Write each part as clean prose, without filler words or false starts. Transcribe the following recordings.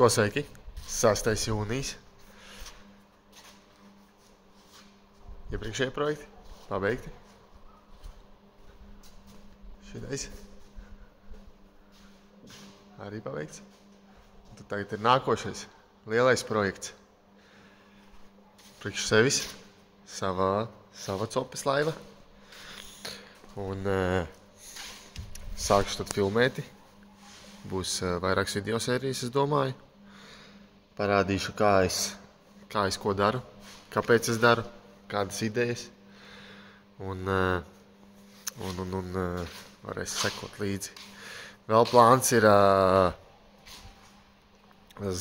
Ko sveiki? 6. jūnijas. Iepriekšējie projekti pabeigti. Šitais arī pabeigts. Un tad tagad ir nākošais lielais projekts. Priekš sevis sava copes laiva. Un sākšu tad filmēti. Būs vairākas video sērijas, es domāju. Parādīšu, kā es ko daru, kāpēc es daru, kādas idejas. Un varēs sekot līdzi. Vēl plāns ir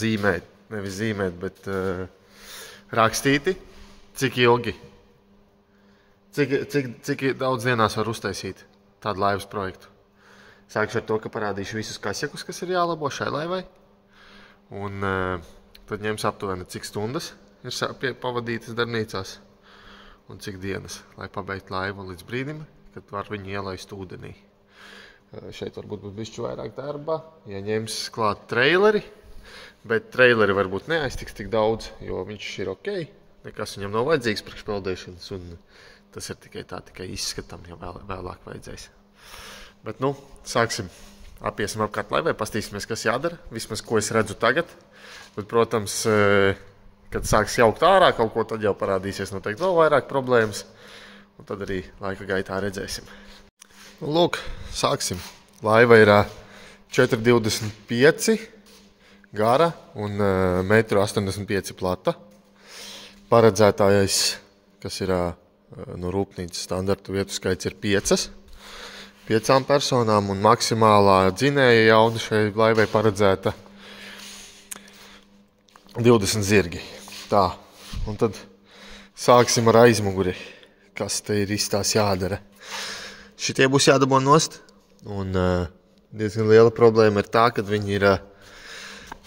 zīmēt, nevis zīmēt, bet rakstīti, cik ilgi, cik daudz dienās var uztaisīt tādu laivas projektu. Sākšu ar to, ka parādīšu visus kasjakus, kas ir jālabo šai laivai. Un tad ņems aptuveni, cik stundas ir pavadītas darbnīcās un cik dienas, lai pabeigtu laivu līdz brīdim, kad var viņu ielaist ūdenī. Šeit varbūt būs bišķi vairāk darba, ja ņems klāt traileri, bet traileri varbūt neaiztiks tik daudz, jo viņš ir ok, nekas viņam nav vajadzīgs priekšpeldēšanas, un tas ir tikai izskatam, ja vēlāk vajadzēs. Bet, sāksim, apiesim apkārt laivai, pastīsimies, kas jādara, vismaz, ko es redzu tagad. Bet, protams, kad sāks jaukt ārā kaut ko, tad jau parādīsies noteikti vēl vairāk problēmas, un tad arī laika gaitā redzēsim. Lūk, sāksim. Laiva ir 4,25 gara un 1,85 plata. Paredzētājais, kas ir no rūpnīcas standartu vietu skaits, ir 5 personām, un maksimālā dzinēja jauda šai laivai paredzēta 20 zirgi. Tā, un tad sāksim ar aizmuguri, kas te ir izstās jādara. Šitie būs jādabon nost, un diezgan liela problēma ir tā, kad viņi ir,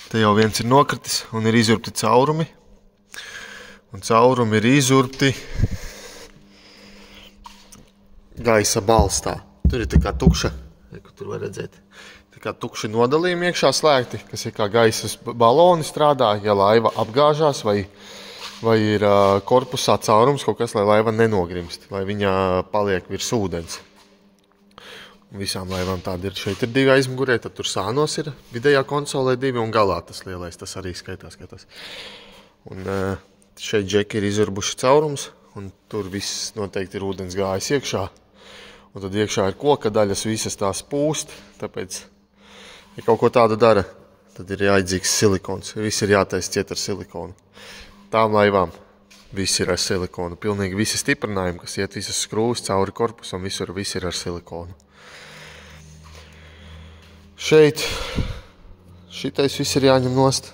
te jau viens ir nokritis un ir izurpti caurumi, un caurumi ir izurpti gaisa balstā. Tur ir tā kā tukša, tur var redzēt, tā kā tukši nodalījumi iekšā slēgti, kas ir kā gaisas baloni strādā, ja laiva apgāžās vai ir korpusā caurums kaut kas, lai laiva nenogrimst, lai viņa paliek virs ūdens. Visām laivām tādi ir. Šeit ir 2 aizmugurē, tad tur sānos ir, vidējā konsolē 2 un galā tas lielais, tas arī skatās. Un šeit džeki ir izurbuši caurums, un tur viss noteikti ir ūdens gājis iekšā. Un tad iekšā ir koka daļas, visas tās pūst, tāpēc, ja kaut ko tādu dara, tad ir jāidzīgs silikons. Viss ir jātaisa ciet ar silikonu. Tām laivām viss ir ar silikonu. Pilnīgi visi stiprinājumi, kas iet visas skrūvas cauri korpusam, visur viss ir ar silikonu. Šitais viss ir jāņem nost.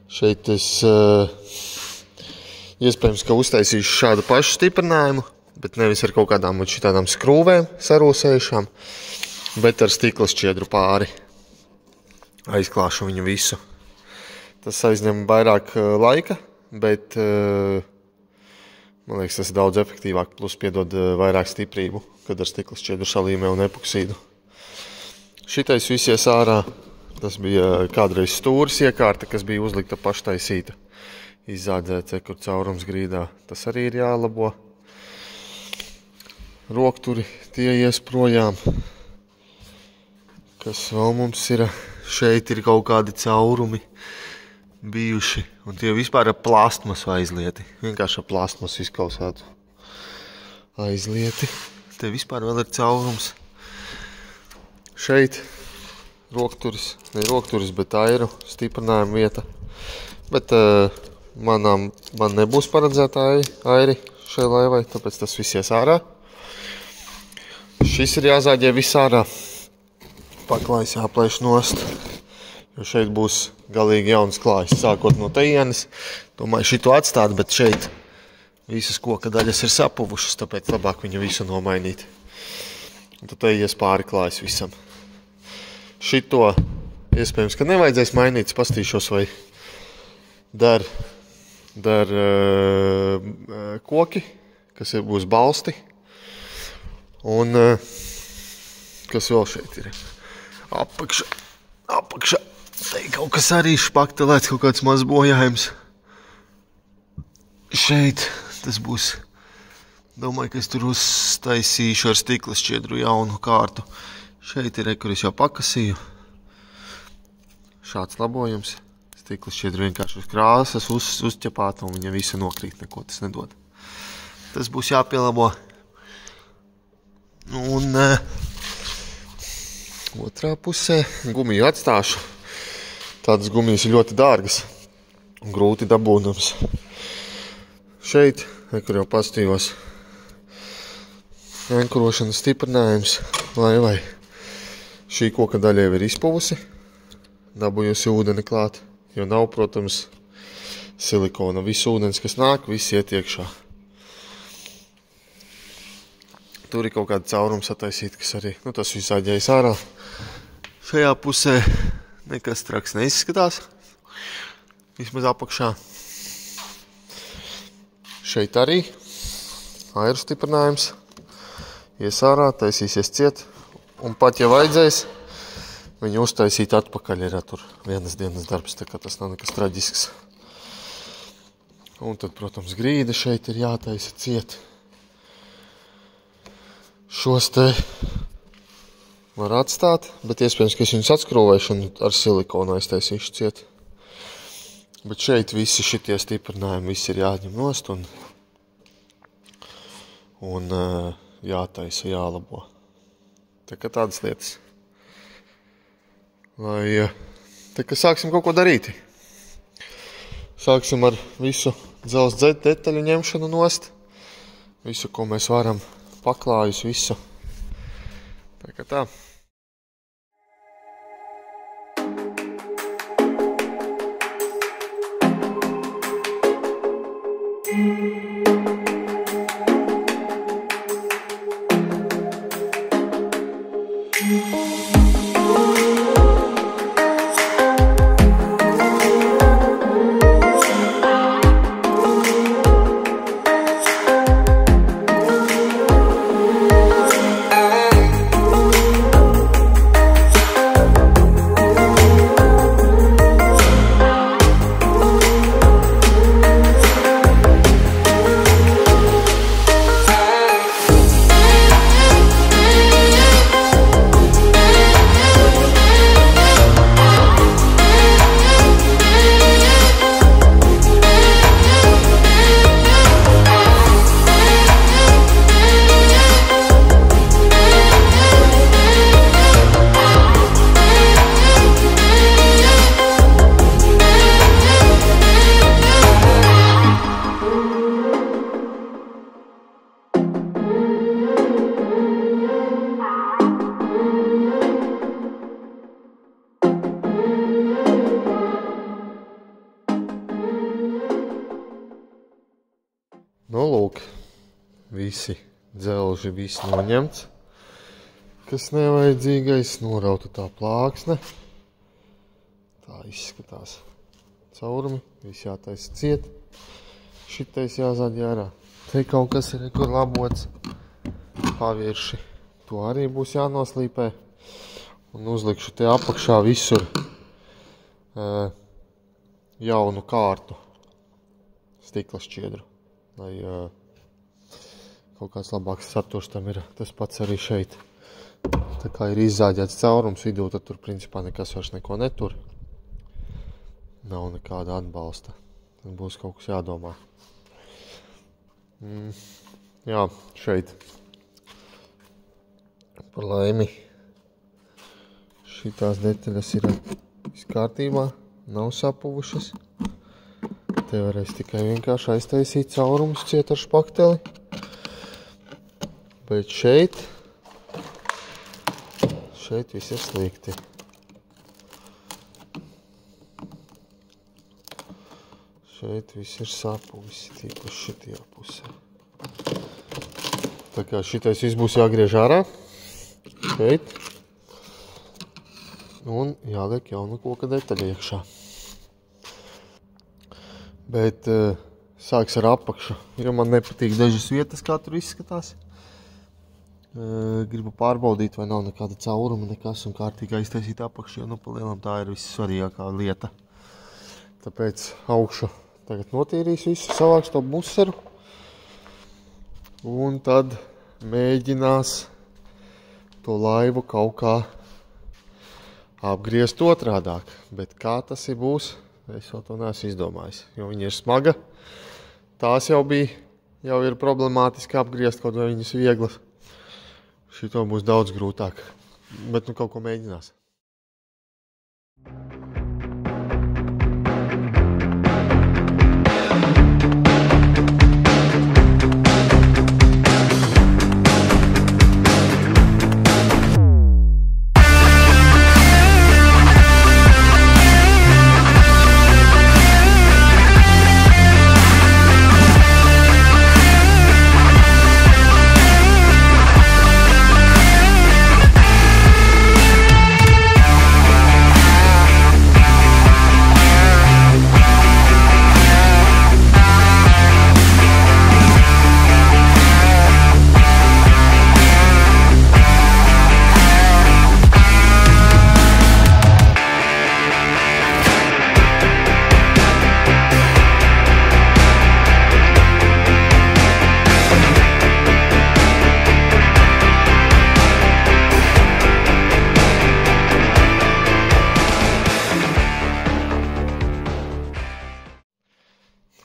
Šeit es iespējams, ka uztaisīšu šādu pašu stiprinājumu, bet nevis ar kaut kādām šitādām skrūvēm sarūsējušām, bet ar stikla šķiedru pāri. Aizklāšu viņu visu. Tas aizņem vairāk laika, bet man liekas, tas ir daudz efektīvāk, plus piedod vairāk stiprību, kad ar stikla šķiedru salīmē un epoksīdu. Šitais viss ies ārā, tas bija kādreiz stūris iekārta, kas bija uzlikta paštaisīta. Izzādzēts, kur caurums grīdā, tas arī ir jālabo. Rokturi tie ies projām. Kas vēl mums ir? Šeit ir kaut kādi caurumi bijuši. Un tie vispār ar plastmasu aizlieti. Vienkārši ar plastmasu izkausētu aizlieti. Te vispār vēl ir caurums. Šeit ne rokturis, bet airu stiprinājuma vieta. Bet man nebūs paredzēta airi šai laivai, tāpēc tas viss ies ārā. Šis ir jāzāģē viss ārā. Paklājs jāplēš nost, jo šeit būs galīgi jauns klājs, sākot no tejienes. Domāju, šito atstāt, bet šeit visas koka daļas ir sapuvušas, tāpēc labāk viņu visu nomainīt. Un tad te ies pāri klājs visam. Šito iespējams, ka nevajadzēs mainīt, pastīšos, vai dar koki, kas būs balsti. Un kas vēl šeit ir? Apakša Te kaut kas arī špaktelēts, kaut kāds maz bojājums. Šeit tas būs. Domāju, ka es tur uztaisīšu ar stikla šķiedru jaunu kārtu. Šeit ir, kur es jau pakasīju. Šāds labojums. Stikla šķiedru vienkārši uz krāsas, uzķepāt, un viņa visa nokrīt, neko tas nedod. Tas būs jāpielabo. Un otrā pusē gumiju atstāšu. Tādas gumijas ir ļoti dārgas un grūti dabūnams. Šeit, kur jau pastījos, ankurošanas stiprinājums, lai šī koka daļa jau ir izpuvusi, dabūjusi ūdeni klāt, jo nav, protams, silikona. Viss ūdens, kas nāk, viss iet iekšā. Tur ir kaut kāda caurums attaisīt, kas arī, tas viss aģējas ārā. Šajā pusē nekas traks neizskatās, vismaz apakšā. Šeit arī airu stiprinājums, ies ārā, taisīsies ciet, un pat, ja vajadzēs, viņu uztaisīt atpakaļ ir tur vienas dienas darbs, tā kā tas nav nekas traģisks. Un tad, protams, grīda šeit ir jātaisa ciet. Šos te var atstāt, bet iespējams, ka es viņus atskrūvēšu un ar silikonu aiztaisīšu ciet. Bet šeit visi šitie stiprinājumi, visi ir jāņem nost un jātaisa, jālabo. Tā kā tādas lietas. Tā kā sāksim kaut ko darīt. Sāksim ar visu dzelzs detaļu ņemšanu nost. Visu, ko mēs varam. Paklājus visu. Tā kā tā. Nu, lūk, visi dzelži, viss noņemts, kas nevajadzīgais, norauta tā plāksne. Tā izskatās caurumi, viss jātaisa ciet, šitais jāzaļ ārā. Te kaut kas ir, kur labots, pavirši, to arī būs jānoslīpē. Un uzlikšu te apakšā visur jaunu kārtu, stikla šķiedru. Lai kaut kāds labāks saturs tam ir, tas pats arī šeit. Tā kā ir izzāģēts caurums vidū, tad tur principā nekas vairs neko netur. Nav nekāda atbalsta. Tad būs kaut kas jādomā. Jā, šeit. Par laimi. Šitās detaļas ir viss kārtībā, nav sapuvušas. Te varēs tikai vienkārši aiztaisīt caurumus ciet ar špakteli. Bet šeit viss ir slikti. Šeit viss ir sapuvis, tīpaši šitajā pusē. Tā kā šitais viss būs jāgriež ārā. Šeit. Un jāliek jauna koka detaļa iekšā. Bet sāks ar apakšu, jo man nepatīk dažas vietas, kā tur izskatās. Gribu pārbaudīt, vai nav nekāda cauruma, nekas un kārtīgi aiztaisīt apakšu, jo pa lielam tā ir vissvarīgākā lieta. Tāpēc augšu tagad notīrīs visu, savāks to buseru un tad mēģinās to laivu kaut kā apgriezt otrādāk. Bet kā tas būs, es jau to neesmu izdomājis, jo viņa ir smaga. Tās jau ir problemātiski apgriezt, kaut vai viņas vieglas. Šito būs daudz grūtāk, bet kaut ko mēģinās.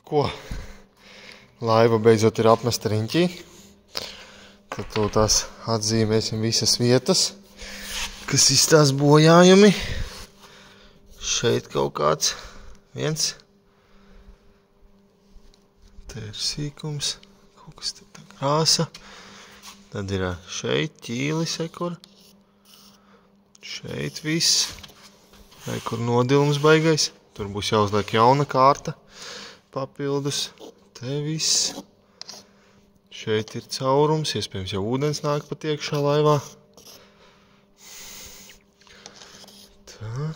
Ko? Laiva beidzot ir apmesta riņķī. Tad to tās atzīmēsim visas vietas, kas izstās bojājumi. Šeit kaut kāds viens. Te ir sīkums, kaut kas te tā krāsa. Tad ir šeit ķīlis, kur. Šeit viss. Kur nodilums baigais. Tur būs jāuzliek jauna kārta. Papildus, te viss. Šeit ir caurums, iespējams jau ūdens nāk pat iekšā laivā. Tā.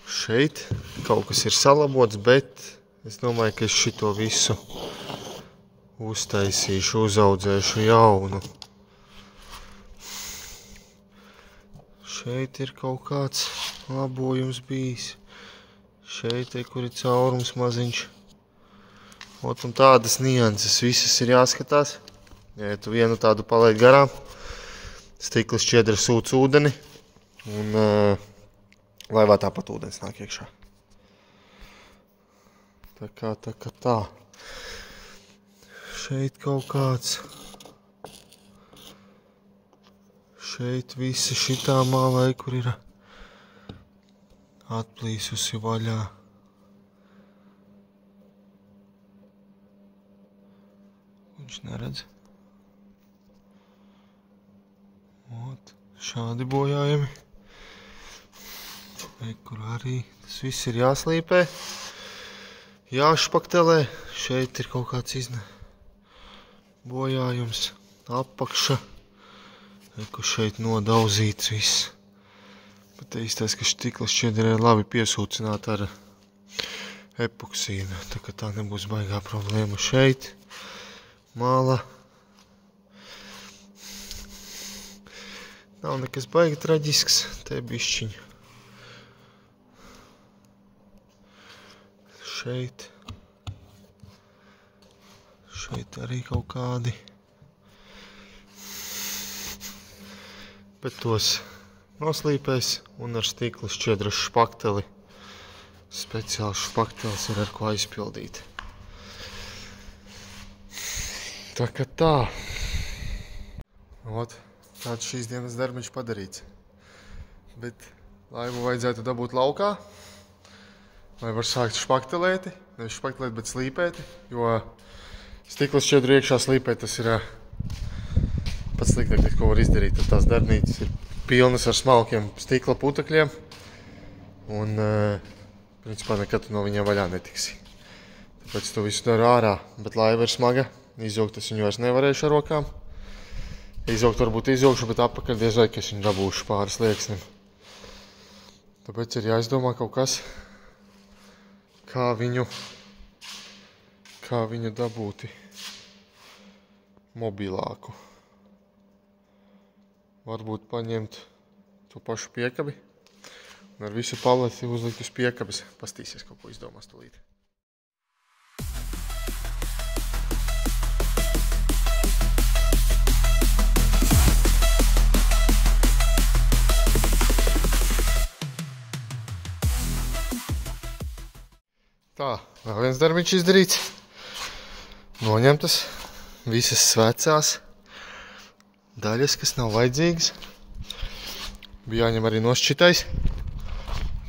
Šeit kaut kas ir salabots, bet es domāju, ka es šito visu uztaisīšu, uzaudzēšu jaunu. Šeit ir kaut kāds labojums bijis. Šeit, kur ir caurums maziņš. Un tādas nianses visas ir jāskatās. Ja tu vienu tādu palaid garām, stikla šķiedra sūc ūdeni, un laivā tāpat ūdens nāk iekšā. Tā kā tā. Šeit kaut kāds. Šeit visa šitā mālai, kur ir atplīsusi vaļā. Viņš neredz. Šādi bojājumi. Kur arī tas viss ir jāslīpē. Jāšpaktelē. Šeit ir kaut kāds bojājums. Apakša. Kur šeit nodauzīts viss. Bet īstais, ka stikla šķiedra ir labi piesūcināta ar epoksīdu. Tā kā tā nebūs baigā problēma. Šeit māla. Nav nekas baigi traģisks. Te bišķiņ. Šeit. Šeit arī kaut kādi. Bet tos noslīpēs un ar stikla šķiedras špakteli. Speciāls špaktelis ir ar ko aizpildīt. Tā kā tā. Tāds šīs dienas darbiņš padarīts. Bet laivu vajadzētu dabūt laukā. Lai var sākt špaktelēti. Nevis špaktelēt, bet slīpēti. Jo stikla šķiedru iekšā slīpēt, tas ir pats sliktākais, ko var izdarīt. Tad tās darbnīcas ir pilnas ar smalkiem stikla putekļiem. Un, principā, nekad tu no viņiem vaļā netiksi. Tāpēc to visu daru ārā. Bet laiva ir smaga. Izjaukt es viņu vairs nevarēšu ar rokām. Izjaukt varbūt izjaukšu, bet apakaļ diez vai, ka es viņu dabūšu pāri slieksnim. Tāpēc ir jāizdomā kaut kas, kā viņu dabūti mobilāku. varbūt paņemt to pašu piekabi un ar visu paleti uzlikt uz piekabes. Pastīsies, kaut ko izdomās tūlīt. Tā, vēl viens darbiņš izdarīts. Noņemtas visas vecās daļas, kas nav vajadzīgas. Bija jāņem arī nosšķitais,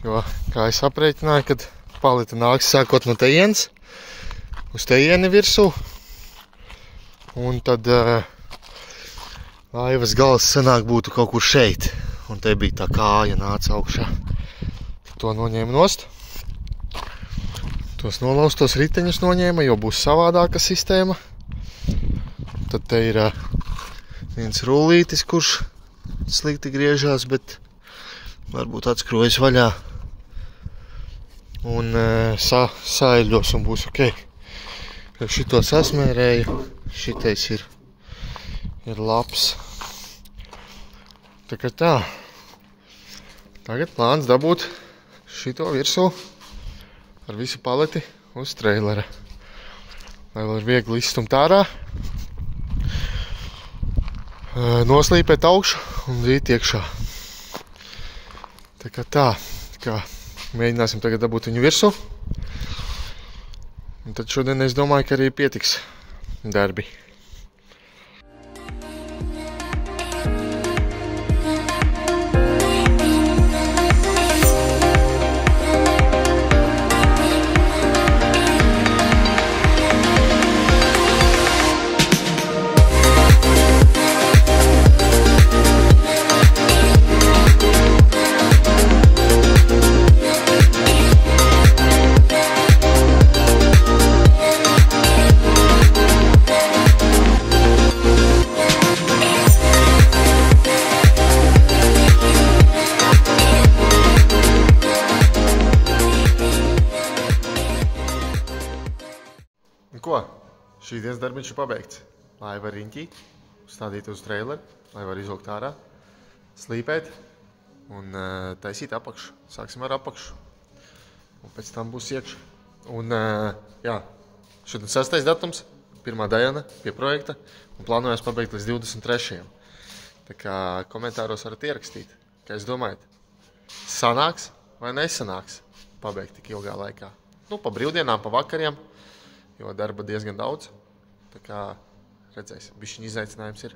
jo, kā es aprēķināju, kad paleta nāks sākot no tejienes, uz tejieni virsū, un tad laivas gals sanāk būtu kaut kur šeit, un te bija tā kāja nāca augšā. Tad to noņēma nost. Tos nolaustos riteņus noņēma, jo būs savādāka sistēma. Tad te ir viens rullītis, kurš slikti griežās, bet varbūt atskrojas vaļā. Un saeļos un būs ok. Šito sasmērēju, šitais ir labs. Tā kā tā. Tagad plāns dabūt šito virsū ar visu paleti uz treilera, lai var viegli izstumt ārā, noslīpēt augšu un dzīt iekšā. Tā kā mēģināsim tagad dabūt viņu virsū. Un tad šodien es domāju, ka arī pietiks darbi. Ko? Šī dienas darbiņš ir pabeigts. Laiva riņķī, stādīt uz traileri, lai var izvilkt ārā, slīpēt un taisīt apakšu. Sāksim ar apakšu. Un pēc tam būs iekšā. Un jā, šodien 6. datums, pirmā diena pie projekta un plānojās pabeigt līdz 23. Tā kā komentāros varat ierakstīt, kā jūs domājat, sanāks vai nesanāks pabeigt tik ilgā laikā. Nu, pa brīvdienām, pa vakariem. Jo darba diezgan daudz, tā kā redzēsim, bišķiņ izaicinājums ir.